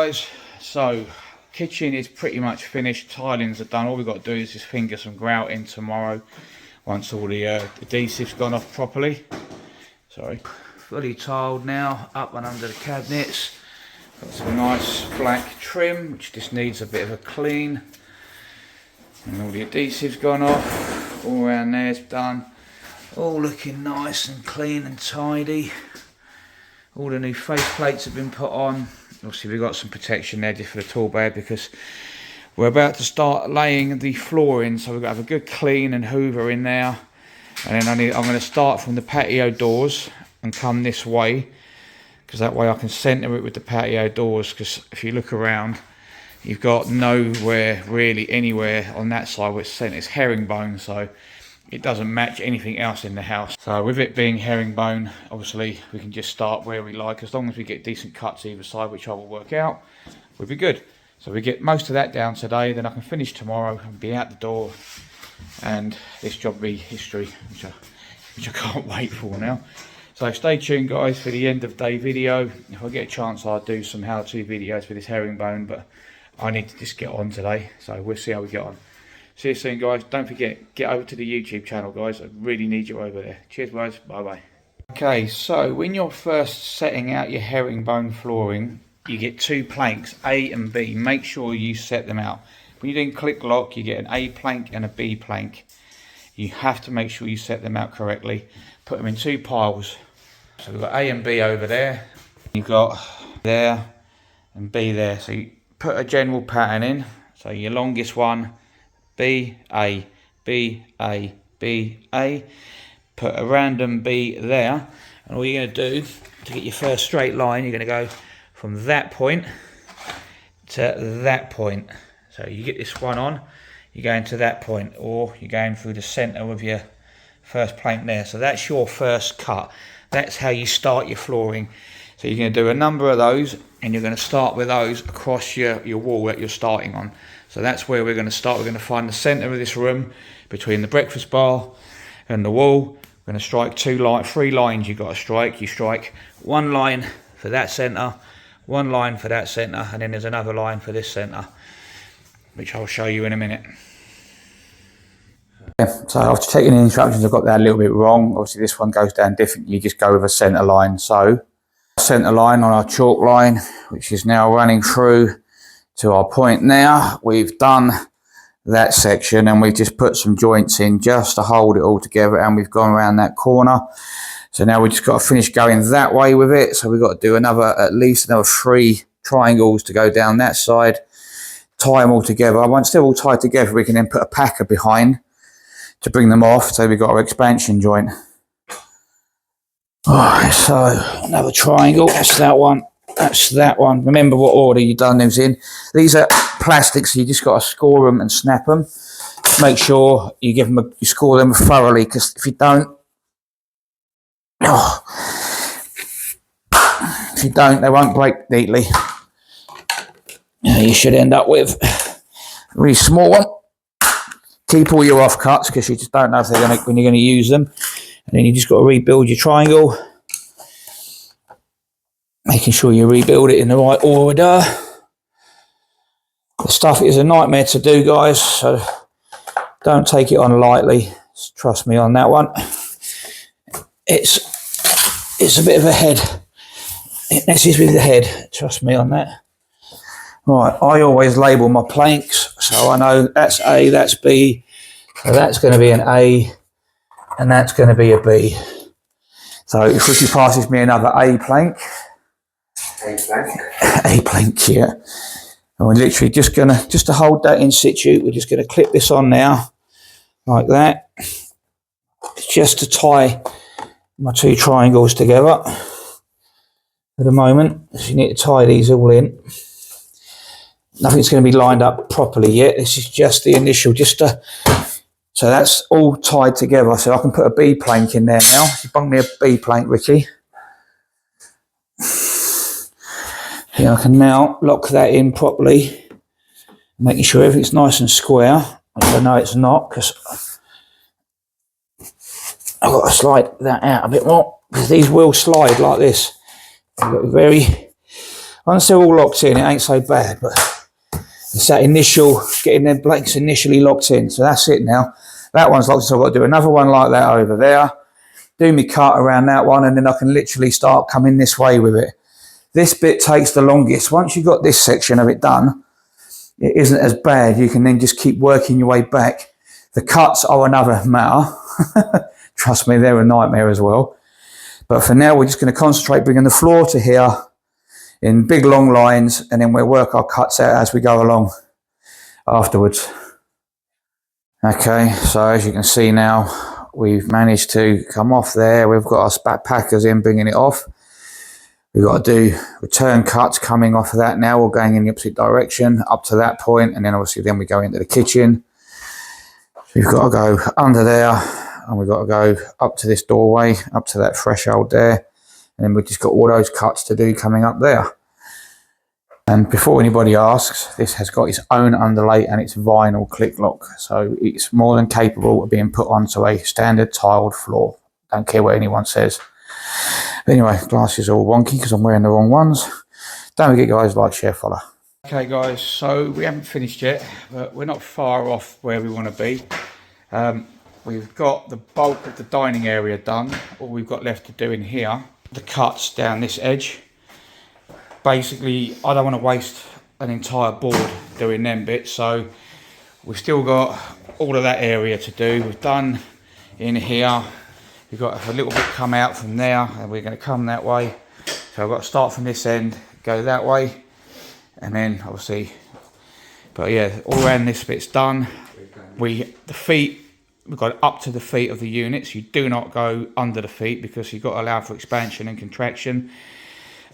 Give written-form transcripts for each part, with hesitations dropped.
guys, so kitchen is pretty much finished, tilings are done. All we've got to do is just finger some grout in tomorrow once all the adhesive's gone off properly. Sorry. Fully tiled now, up and under the cabinets. Got some nice black trim which just needs a bit of a clean, and all the adhesive's gone off. All around there's done, all looking nice and clean and tidy. All the new face plates have been put on. Obviously we've got some protection there just for the tool bed because we're about to start laying the flooring, so we've got to have a good clean and hoover in there. And then I'm going to start from the patio doors and come this way, because that way I can centre it with the patio doors, because if you look around you've got nowhere really anywhere on that side where it's centre. It's herringbone, so it doesn't match anything else in the house. So with it being herringbone, obviously we can just start where we like. As long as we get decent cuts either side, which I will work out, we'll be good. So we get most of that down today, then I can finish tomorrow and be out the door, and this job will be history, which I can't wait for now. So stay tuned guys for the end of day video. If I get a chance I'll do some how-to videos for this herringbone, but I need to just get on today, so we'll see how we get on. See you soon guys. Don't forget, get over to the YouTube channel guys. I really need you over there. Cheers guys. Bye bye. Okay, so when you're first setting out your herringbone flooring, you get two planks, A and B. Make sure you set them out. When you're doing click lock, you get an A plank and a B plank. You have to make sure you set them out correctly. Put them in two piles. So we've got A and B over there. You've got there and B there. So you put a general pattern in. So your longest one, B, A, B, A, B, A. Put a random B there, and all you're going to do to get your first straight line, you're going to go from that point to that point. So you get this one on, you're going to that point, or you're going through the centre of your first plank there. So that's your first cut. That's how you start your flooring. So you're going to do a number of those, and you're going to start with those across your wall that you're starting on. So that's where we're going to start. We're going to find the centre of this room between the breakfast bar and the wall. We're going to strike three lines you've got to strike. You strike one line for that centre, one line for that centre, and then there's another line for this centre, which I'll show you in a minute. Yeah, so after taking the instructions, I've got that a little bit wrong. Obviously this one goes down differently. You just go with a centre line. So centre line on our chalk line, which is now running through to our point now. We've done that section and we've just put some joints in just to hold it all together, and we've gone around that corner. So now we just got to finish going that way with it. So we've got to do at least another 3 triangles to go down that side, tie them all together. Once they're all tied together, we can then put a packer behind to bring them off. So we've got our expansion joint. Alright, so another triangle, that's that one. That's that one. Remember what order you've done those in. These are plastics, so you just got to score them and snap them. Make sure you you score them thoroughly, because if you don't, they won't break neatly. You should end up with a really small one. Keep all your off cuts, because you just don't know if when you're going to use them. And then you just got to rebuild your triangle. Making sure you rebuild it in the right order. The stuff is a nightmare to do guys, so don't take it on lightly. Trust me on that one. It's a bit of a head. It messes with the head, trust me on that. Right, I always label my planks, so I know that's A, that's B, so that's going to be an A, and that's going to be a B. So if Ricky passes me another A plank, A plank, yeah. And we're literally just to hold that in situ, we're just gonna clip this on now, like that, just to tie my 2 triangles together. At the moment, so you need to tie these all in. Nothing's going to be lined up properly yet. This is just the initial, so that's all tied together. So I can put a B plank in there now. You bung me a B plank, Ricky. Yeah, I can now lock that in properly, making sure everything's nice and square, which I know it's not, because I've got to slide that out a bit more, because these will slide like this. You've got to be very Once they're all locked in, it ain't so bad, but it's that initial, getting them blanks initially locked in. So that's it now. That one's locked, so I've got to do another one like that over there. Do me cut around that one, and then I can literally start coming this way with it. This bit takes the longest. Once you've got this section of it done, it isn't as bad. You can then just keep working your way back. The cuts are another matter. Trust me, they're a nightmare as well. But for now, we're just going to concentrate bringing the floor to here in big long lines, and then we'll work our cuts out as we go along afterwards. Okay, so as you can see now, we've managed to come off there. We've got our spat packers in bringing it off. We've got to do return cuts coming off of that now. We're going in the opposite direction up to that point, and then obviously then we go into the kitchen. So we've got to go under there, and we've got to go up to this doorway, up to that threshold there, and then we've just got all those cuts to do coming up there. And before anybody asks, this has got its own underlay and its vinyl click lock, so it's more than capable of being put onto a standard tiled floor. Don't care what anyone says. But anyway, glasses are all wonky because I'm wearing the wrong ones. Don't forget, guys, like, share, follow. Okay, guys, so we haven't finished yet, but we're not far off where we want to be. We've got the bulk of the dining area done. All we've got left to do in here, the cuts down this edge. Basically, I don't want to waste an entire board doing them bits, so we've still got all of that area to do. We've done in here. We've got a little bit come out from there, and we're going to come that way. So I've got to start from this end, go that way, and then obviously, but yeah, all around this bit's done. The feet, we've got up to the feet of the units. You do not go under the feet because you've got to allow for expansion and contraction.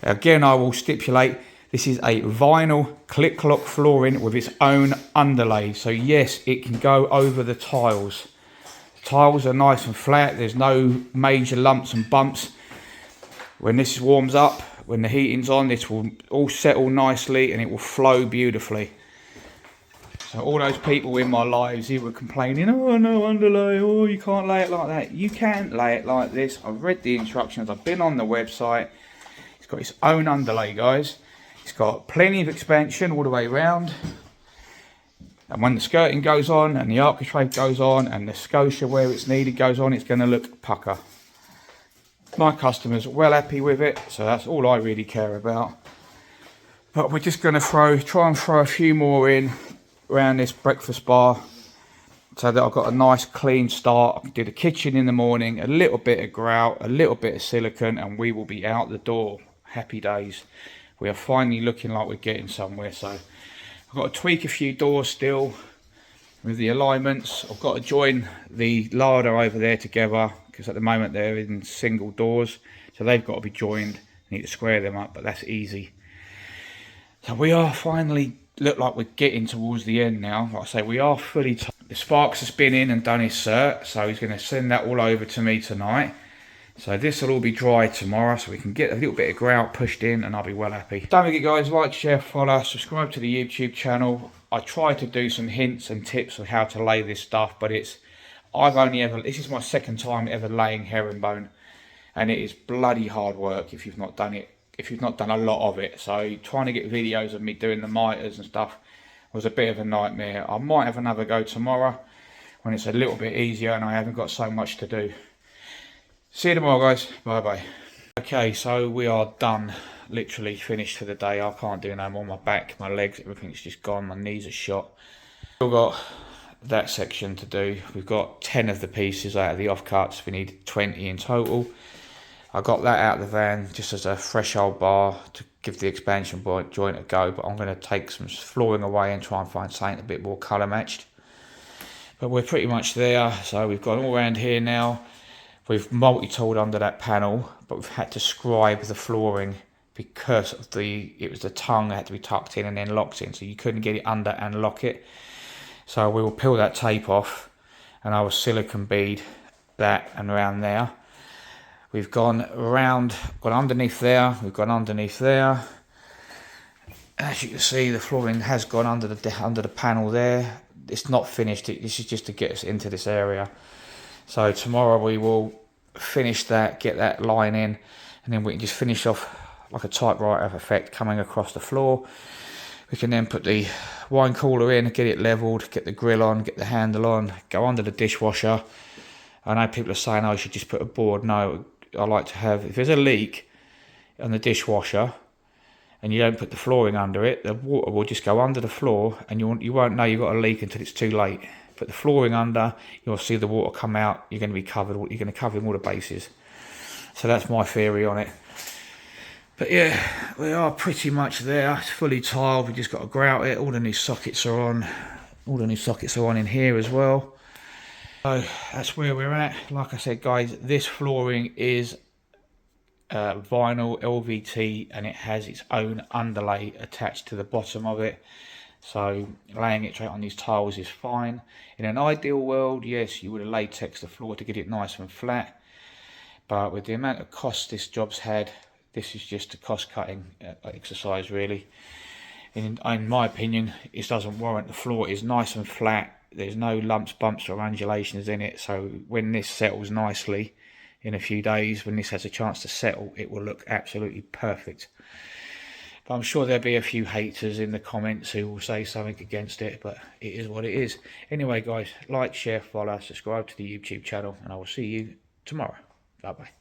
Again, I will stipulate, this is a vinyl click lock flooring with its own underlay. So yes, it can go over the tiles. The tiles are nice and flat. There's no major lumps and bumps. When this warms up, when the heating's on, this will all settle nicely and it will flow beautifully. So all those people in my lives who were complaining, oh no underlay, oh you can't lay it like that. You can lay it like this. I've read the instructions, I've been on the website. It's got its own underlay, guys. It's got plenty of expansion all the way around. And when the skirting goes on and the architrave goes on and the scotia where it's needed goes on, it's going to look pucker. My customers are well happy with it, so that's all I really care about. But we're just going to try and throw a few more in around this breakfast bar so that I've got a nice clean start. I can do the kitchen in the morning, a little bit of grout, a little bit of silicone, and we will be out the door. Happy days. We are finally looking like we're getting somewhere. So I've got to tweak a few doors still with the alignments. I've got to join the larder over there together because at the moment they're in single doors, so they've got to be joined. I need to square them up, but that's easy. So we are finally look like we're getting towards the end now. Like I say, we are fully the Sparks has been in and done his cert, so he's going to send that all over to me tonight. So this will all be dry tomorrow, so we can get a little bit of grout pushed in and I'll be well happy. Don't forget, guys, like, share, follow, subscribe to the YouTube channel. I try to do some hints and tips of how to lay this stuff, but this is my second time ever laying herringbone, and it is bloody hard work if you've not done it, if you've not done a lot of it. So trying to get videos of me doing the miters and stuff was a bit of a nightmare. I might have another go tomorrow when it's a little bit easier and I haven't got so much to do. See you tomorrow, guys. Bye bye. Okay, so we are done, literally finished for the day. I can't do no more. My back, my legs, everything's just gone. My knees are shot. Still got that section to do. We've got 10 of the pieces out of the offcuts. We need 20 in total. I got that out of the van just as a threshold bar to give the expansion joint a go, but I'm going to take some flooring away and try and find something a bit more colour matched. But we're pretty much there. So we've gone all around here now. We've multi-tooled under that panel, but we've had to scribe the flooring because of it was the tongue that had to be tucked in and then locked in, so you couldn't get it under and lock it. So we will peel that tape off and I will silicone bead that and around there. We've gone around, gone underneath there, we've gone underneath there. As you can see, the flooring has gone under the panel there. It's not finished, this is just to get us into this area. So tomorrow we will finish that, get that line in, and then we can just finish off like a typewriter effect coming across the floor. We can then put the wine cooler in, get it levelled, get the grill on, get the handle on, go under the dishwasher. I know people are saying, oh, you should just put a board. No, I like to have, if there's a leak on the dishwasher and you don't put the flooring under it, the water will just go under the floor and you won't know you've got a leak until it's too late. Put the flooring under, you'll see the water come out, you're going to be covered, you're going to cover in all the bases. So that's my theory on it. But yeah, we are pretty much there. It's fully tiled. We just got to grout it. All the new sockets are on. All the new sockets are on in here as well. So that's where we're at. Like I said, guys, this flooring is vinyl LVT, and it has its own underlay attached to the bottom of it. So laying it straight on these tiles is fine. In an ideal world, yes, you would have latexed the floor to get it nice and flat. But with the amount of cost this job's had, this is just a cost-cutting exercise, really. In my opinion, it doesn't warrant. The floor is nice and flat. There's no lumps, bumps, or undulations in it. So when this settles nicely, in a few days, when this has a chance to settle, it will look absolutely perfect. But I'm sure there'll be a few haters in the comments who will say something against it, but it is what it is. Anyway, guys, like, share, follow, subscribe to the YouTube channel, and I will see you tomorrow. Bye-bye.